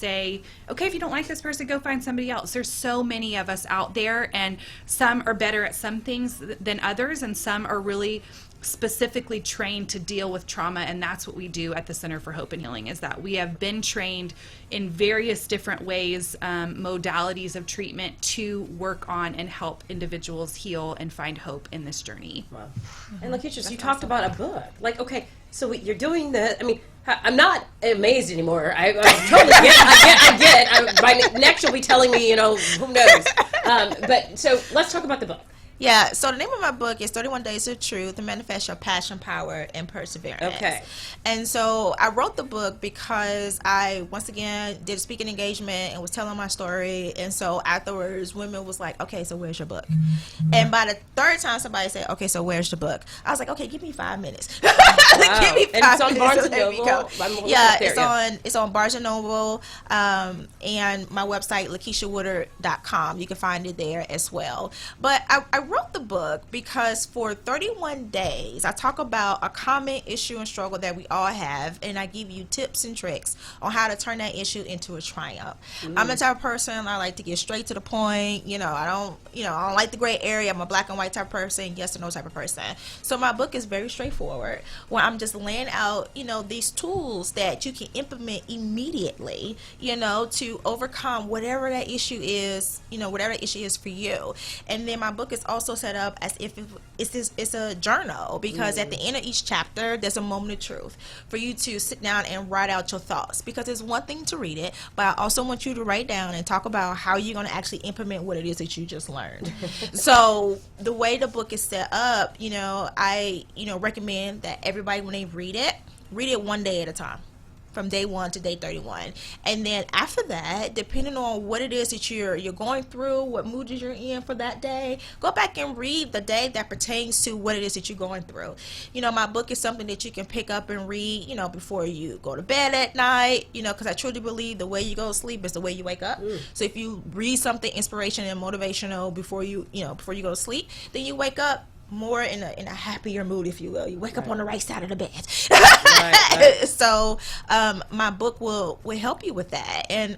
say, okay, if you don't like this person, go find somebody else. There's so many of us out there, and some are better at some things than others, and some are really specifically trained to deal with trauma. And that's what we do at the Center for Hope and Healing, is that we have been trained in various different ways, modalities of treatment, to work on and help individuals heal and find hope in this journey. Wow. And Lakeisha, you talked about a book. Like, okay, so you're doing the, I mean, I'm not amazed anymore. I totally get it. By next you'll be telling me, who knows. But so let's talk about the book. Yeah, so the name of my book is 31 Days of Truth to Manifest Your Passion, Power, and Perseverance. Okay. And so I wrote the book because I, once again, did a speaking engagement and was telling my story. And so afterwards, women was like, okay, so where's your book? And by the third time somebody said, okay, so where's the book? I was like, okay, give me 5 minutes. Wow. Give me 5 and it's on minutes. Barnes & Noble. Yeah, it's on Barnes & Noble, and my website, LakeishaWoodard.com. You can find it there as well. But I wrote the book because for 31 days, I talk about a common issue and struggle that we all have, and I give you tips and tricks on how to turn that issue into a triumph. I'm the type of person, I like to get straight to the point. I don't like the gray area. I'm a black and white type of person, yes or no type of person. So my book is very straightforward, where I'm just laying out, these tools that you can implement immediately, to overcome whatever that issue is, whatever that issue is for you. And then my book is also set up as if it's a journal, because at the end of each chapter, there's a moment of truth for you to sit down and write out your thoughts, because it's one thing to read it, but I also want you to write down and talk about how you're going to actually implement what it is that you just learned. So the way the book is set up, I recommend that everybody, when they read it one day at a time, from day 1 to day 31. And then after that, depending on what it is that you're going through, what mood you're in for that day, go back and read the day that pertains to what it is that you're going through. My book is something that you can pick up and read, before you go to bed at night, because I truly believe the way you go to sleep is the way you wake up. So if you read something inspirational and motivational before you go to sleep, then you wake up more in a happier mood, if you will. You wake up on the right side of the bed. Right. So my book will help you with that. And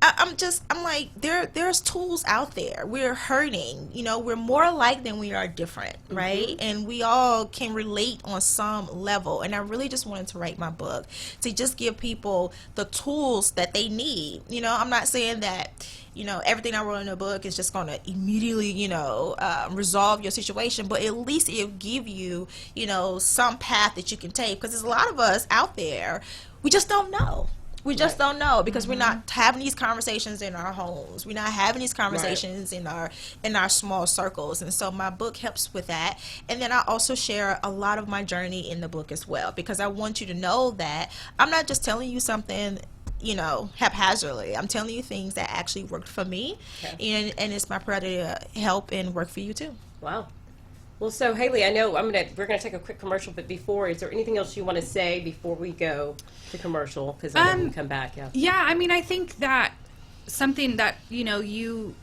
I'm like, there's tools out there. We're hurting, we're more alike than we are different, right? And we all can relate on some level. And I really just wanted to write my book to just give people the tools that they need. I'm not saying that everything I wrote in the book is just going to immediately, resolve your situation, but at least it'll give you, some path that you can take, because there's a lot of us out there, we just don't know. We just don't know, because we're not having these conversations in our homes. We're not having these conversations in our small circles. And so my book helps with that. And then I also share a lot of my journey in the book as well, because I want you to know that I'm not just telling you something haphazardly. I'm telling you things that actually worked for me, and it's my priority to help and work for you too. Wow. Well, so Haley, I know we're gonna take a quick commercial, but before, is there anything else you want to say before we go to commercial? Because then we can come back. Yeah, I think that something that you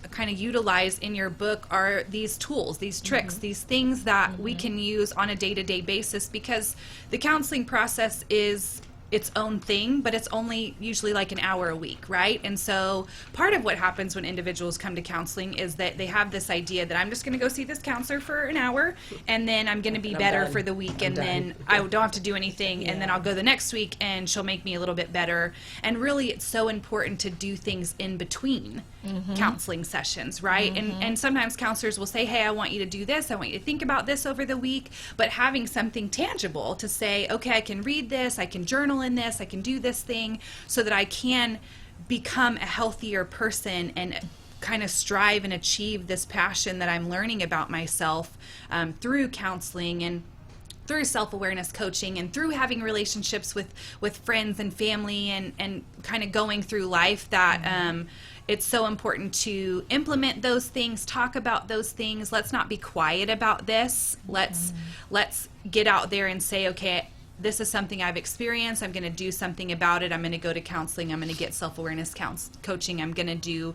kind of utilize in your book are these tools, these tricks, these things that we can use on a day-to-day basis, because the counseling process is its own thing, but it's only usually like an hour a week, right? And so part of what happens when individuals come to counseling is that they have this idea that I'm just going to go see this counselor for an hour, and then I'm going to be better for the week, and then I don't have to do anything, and then I'll go the next week and she'll make me a little bit better. And really, it's so important to do things in between counseling sessions, right? And sometimes counselors will say, hey, I want you to do this, I want you to think about this over the week, but having something tangible to say, okay, I can read this, I can journal in this, I can do this thing, so that I can become a healthier person and kind of strive and achieve this passion that I'm learning about myself through counseling and through self-awareness coaching and through having relationships with friends and family and kind of going through life, that it's so important to implement those things, talk about those things. Let's not be quiet about this. Let's get out there and say, okay, this is something I've experienced. I'm going to do something about it. I'm going to go to counseling. I'm going to get self-awareness coaching. I'm going to do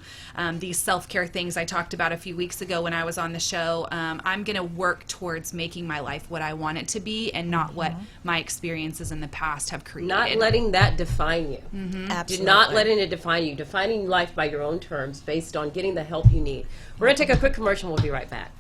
these self-care things I talked about a few weeks ago when I was on the show. I'm going to work towards making my life what I want it to be and not what my experiences in the past have created. Not letting that define you. Absolutely. Do not letting it define you. Defining life by your own terms based on getting the help you need. We're going to take a quick commercial. We'll be right back.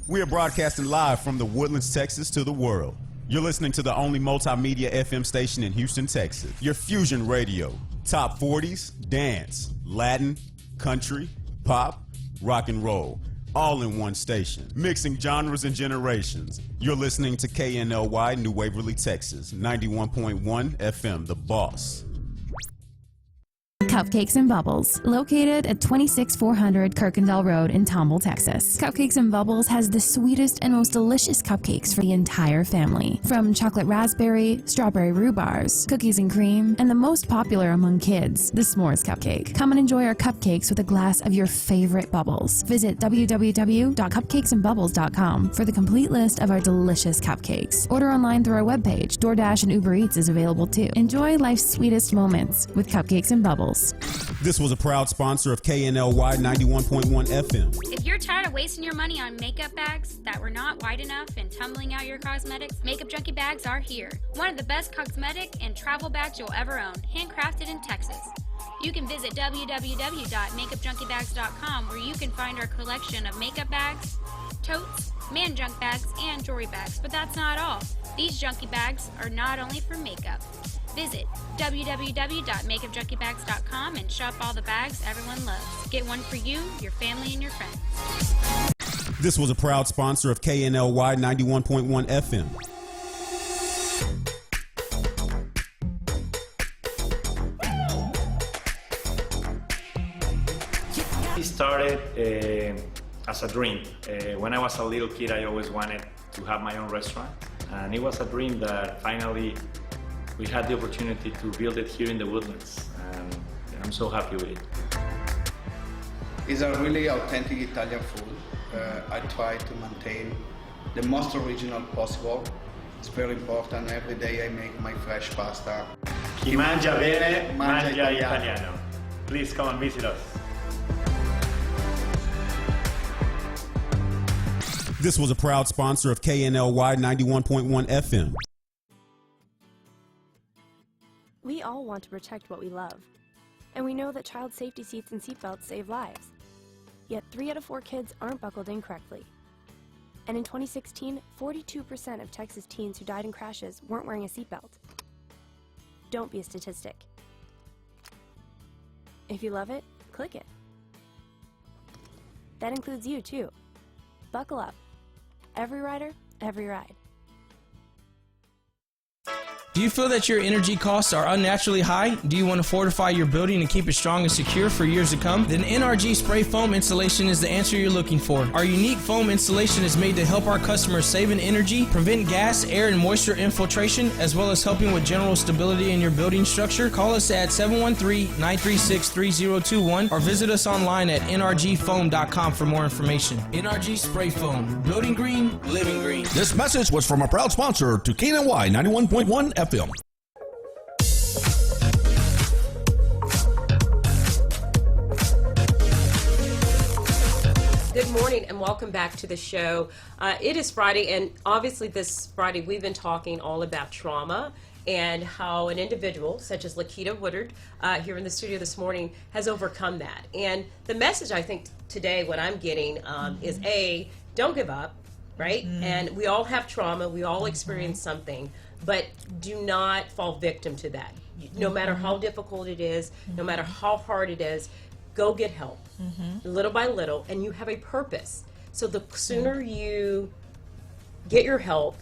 We are broadcasting live from the Woodlands, Texas to the world. You're listening to the only multimedia FM station in Houston, Texas. Your Fusion Radio. Top 40s, dance, Latin, country, pop, rock and roll. All in one station. Mixing genres and generations. You're listening to KNLY, New Waverly, Texas. 91.1 FM, The Boss. Cupcakes and Bubbles, located at 26400 Kirkendall Road in Tomball, Texas. Cupcakes and Bubbles has the sweetest and most delicious cupcakes for the entire family. From chocolate raspberry, strawberry rhubars, cookies and cream, and the most popular among kids, the s'mores cupcake. Come and enjoy our cupcakes with a glass of your favorite bubbles. Visit www.cupcakesandbubbles.com for the complete list of our delicious cupcakes. Order online through our webpage. DoorDash and Uber Eats is available too. Enjoy life's sweetest moments with Cupcakes and Bubbles. This was a proud sponsor of KNLY 91.1 FM. If you're tired of wasting your money on makeup bags that were not wide enough and tumbling out your cosmetics, Makeup Junkie bags are here. One of the best cosmetic and travel bags you'll ever own, handcrafted in Texas. You can visit www.makeupjunkiebags.com where you can find our collection of makeup bags, totes, man junk bags, and jewelry bags. But that's not all. These junkie bags are not only for makeup. Visit www.makeupjunkiebags.com and shop all the bags everyone loves. Get one for you, your family, and your friends. This was a proud sponsor of KNLY 91.1 FM. It started as a dream. When I was a little kid, I always wanted to have my own restaurant. And it was a dream that finally we had the opportunity to build it here in the Woodlands, and I'm so happy with it. It's a really authentic Italian food. I try to maintain the most original possible. It's very important. Every day I make my fresh pasta. Chi mangia bene, mangia italiano. italiano. Please come and visit us. This was a proud sponsor of KNLY 91.1 FM. We all want to protect what we love, and we know that child safety seats and seatbelts save lives. Yet 3 out of 4 kids aren't buckled in correctly. And in 2016, 42% of Texas teens who died in crashes weren't wearing a seatbelt. Don't be a statistic. If you love it, click it. That includes you too. Buckle up. Every rider, every ride. Do you feel that your energy costs are unnaturally high? Do you want to fortify your building and keep it strong and secure for years to come? Then NRG Spray Foam Installation is the answer you're looking for. Our unique foam installation is made to help our customers save in energy, prevent gas, air, and moisture infiltration, as well as helping with general stability in your building structure. Call us at 713-936-3021 or visit us online at nrgfoam.com for more information. NRG Spray Foam. Building green, living green. This message was from a proud sponsor to KNLY 91.1 FM. Good morning and welcome back to the show. It is Friday, and obviously this Friday we've been talking all about trauma and how an individual such as Lakita Woodard here in the studio this morning has overcome that. And the message I think today what I'm getting is A, don't give up, right? And we all have trauma, we all experience something, but do not fall victim to that. No matter how difficult it is, no matter how hard it is, go get help, little by little, and you have a purpose. So the sooner you get your help,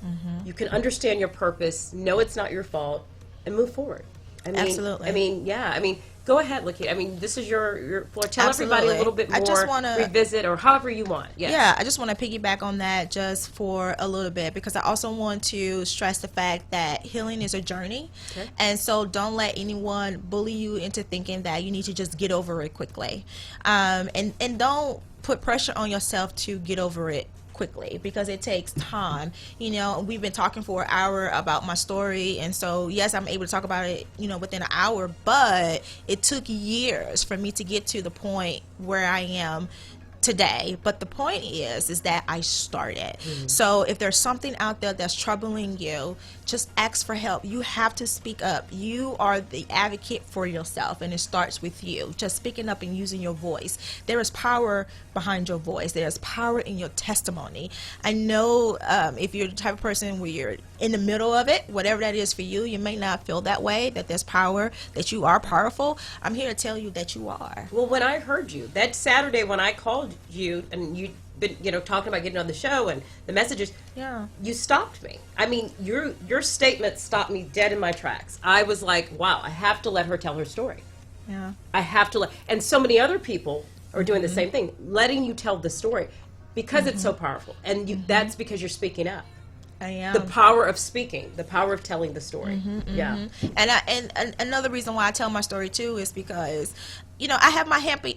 you can understand your purpose, know it's not your fault, and move forward. I mean, Absolutely. I mean, yeah. I mean, Go ahead, Lakeisha. I mean, this is your floor. Tell everybody Absolutely. a little bit more. I just wanna revisit or however you want. Yes. Yeah, I just want to piggyback on that just for a little bit, because I also want to stress the fact that healing is a journey. Okay. And so don't let anyone bully you into thinking that you need to just get over it quickly. And don't put pressure on yourself to get over it quickly, because it takes time. We've been talking for an hour about my story, and so yes, I'm able to talk about it within an hour, but it took years for me to get to the point where I am today. But the point is that I started. So if there's something out there that's troubling you, just ask for help. You have to speak up. You are the advocate for yourself, and it starts with you just speaking up and using your voice. There is power behind your voice. There's power in your testimony. I know if you're the type of person where you're in the middle of it, whatever that is for you, you may not feel that way, that there's power, that you are powerful. I'm here to tell you that you are. Well, when I heard you that Saturday when I called you and you'd been talking about getting on the show and the messages, you stopped me. I mean, your statement stopped me dead in my tracks. I was like, wow, I have to let her tell her story. Yeah. I have to and so many other people are doing the same thing, letting you tell the story because it's so powerful, and that's because you're speaking up. I am. The power of speaking, the power of telling the story. Yeah. And another reason why I tell my story too is because, I have my happy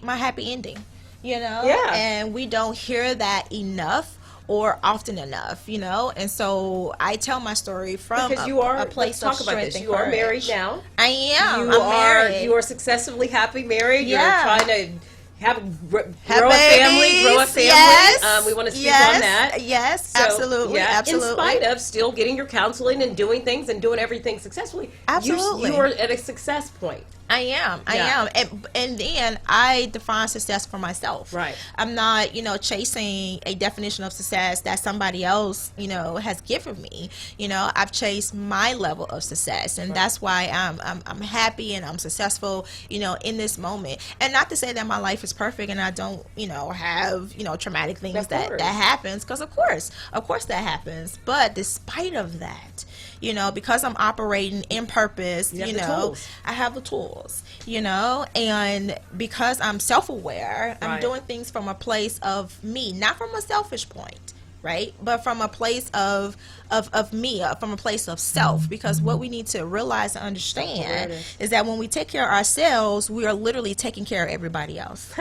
ending, Yeah. and we don't hear that enough or often enough, and so I tell my story from because a place of strength and You are courage. married now. I am. You I'm are married. you are successfully happy married. Yeah. You're trying to grow a babies. family. Yes. We want to speak Yes. on that. Yes, So, absolutely, absolutely. In spite of still getting your counseling and doing things and doing everything successfully, Absolutely. you are at a success point. I am. Yeah. And then I define success for myself. Right. I'm not, chasing a definition of success that somebody else, has given me. I've chased my level of success, and that's why I'm happy and I'm successful, in this moment. And not to say that my life is perfect and I don't, have, traumatic things that happens, because of course that happens. But despite of that, because I'm operating in purpose, You have the tools. I have the tools, and because I'm self-aware, I'm Right. doing things from a place of me, not from a selfish point, right? But from a place of me, from a place of self, because what we need to realize and understand is that when we take care of ourselves, we are literally taking care of everybody else.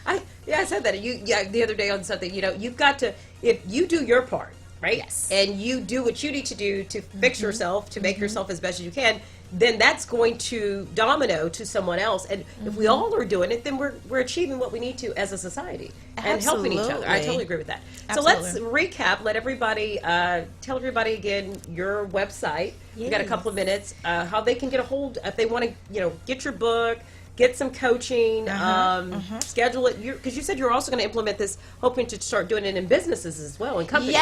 I said that the other day on something. You've got to, if you do your part, right? Yes. And you do what you need to do to fix yourself, to make yourself as best as you can, then that's going to domino to someone else. And if we all are doing it, then we're achieving what we need to as a society and helping each other. I totally agree with that. Absolutely. So let's recap. Let everybody, tell everybody again your website. We've got a couple of minutes, how they can get a hold, if they want to, get your book, get some coaching, schedule it, because you said you're also going to implement this, hoping to start doing it in businesses as well, and companies.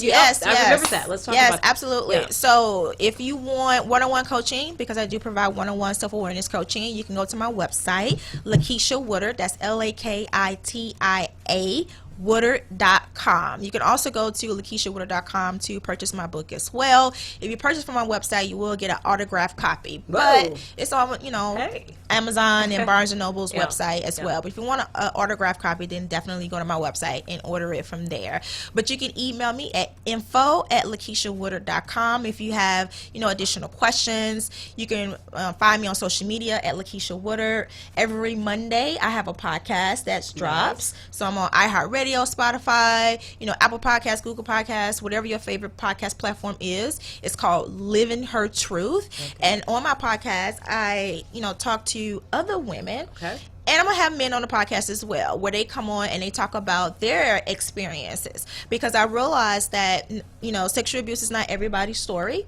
Yes. I remember that. Let's talk about that. Yes, absolutely. Yeah. So if you want one-on-one coaching, because I do provide one-on-one self-awareness coaching, you can go to my website, Lakeisha Woodard, that's LAKITIA Woodard.com. You can also go to LakeishaWoodard.com to purchase my book as well. If you purchase from my website, you will get an autographed copy. But it's on, Amazon and Barnes & Noble's website as well. But if you want an autographed copy, then definitely go to my website and order it from there. But you can email me at info@LakeishaWoodard.com if you have, additional questions. You can find me on social media at Lakeisha Woodard. Every Monday, I have a podcast that drops. So I'm on iHeartRadio, Spotify, Apple Podcasts, Google Podcasts, whatever your favorite podcast platform is. It's called Living Her Truth. Okay. And on my podcast, I, talk to other women. Okay. And I'm going to have men on the podcast as well, where they come on and they talk about their experiences. Because I realize that, sexual abuse is not everybody's story.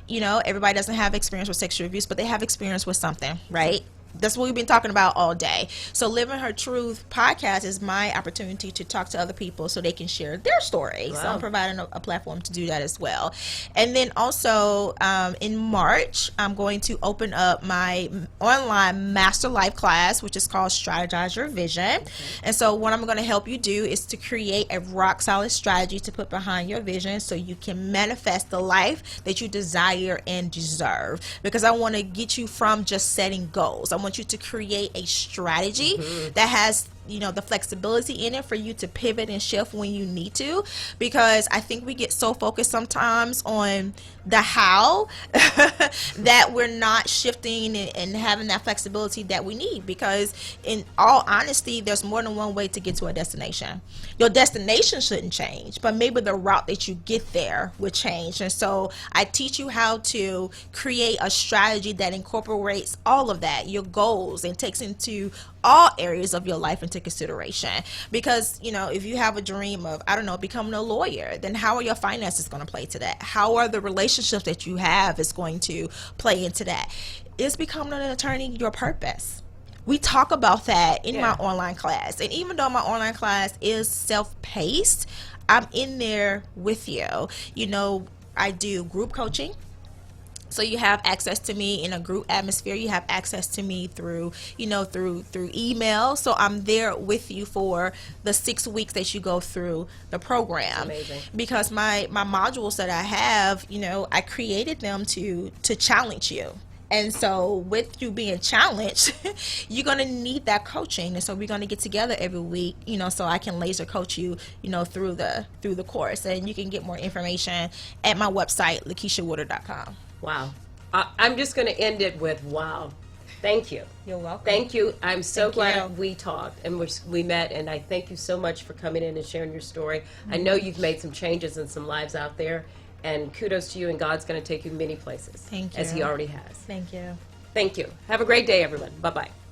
Everybody doesn't have experience with sexual abuse, but they have experience with something, right? That's what we've been talking about all day. So Living Her Truth podcast is my opportunity to talk to other people so they can share their story. Wow. So I'm providing a platform to do that as well. And then also in March, I'm going to open up my online Master Life class, which is called Strategize Your Vision. Okay. And so what I'm going to help you do is to create a rock solid strategy to put behind your vision so you can manifest the life that you desire and deserve. Because I want to get you from just setting goals. I want want you to create a strategy that has, you know, the flexibility in it for you to pivot and shift when you need to, because I think we get so focused sometimes on the how that we're not shifting and having that flexibility that we need, because in all honesty, there's more than one way to get to a destination. Your destination shouldn't change, but maybe the route that you get there would change. And so I teach you how to create a strategy that incorporates all of that, your goals, and takes into all areas of your life into consideration. Because, you know, if you have a dream of, I don't know, becoming a lawyer, then how are your finances going to play to that? How are the relationships that you have is going to play into that? Is becoming an attorney your purpose? We talk about that in my online class. And even though my online class is self-paced, I'm in there with you. You know, I do group coaching. So you have access to me in a group atmosphere. You have access to me through, you know, through email. So I'm there with you for the 6 weeks that you go through the program. Amazing. Because my modules that I have, you know, I created them to challenge you. And so with you being challenged, you're going to need that coaching. And so we're going to get together every week, you know, so I can laser coach you, you know, through the course. And you can get more information at my website, LakeishaWoodard.com. Wow. I'm just going to end it with wow. Thank you. You're welcome. Thank you. I'm so Thank glad you. we talked and we met, and I thank you so much for coming in and sharing your story. I know you've made some changes in some lives out there, and kudos to you, and God's going to take you many places. Thank you. As He already has. Thank you. Thank you. Have a great day, everyone. Bye-bye.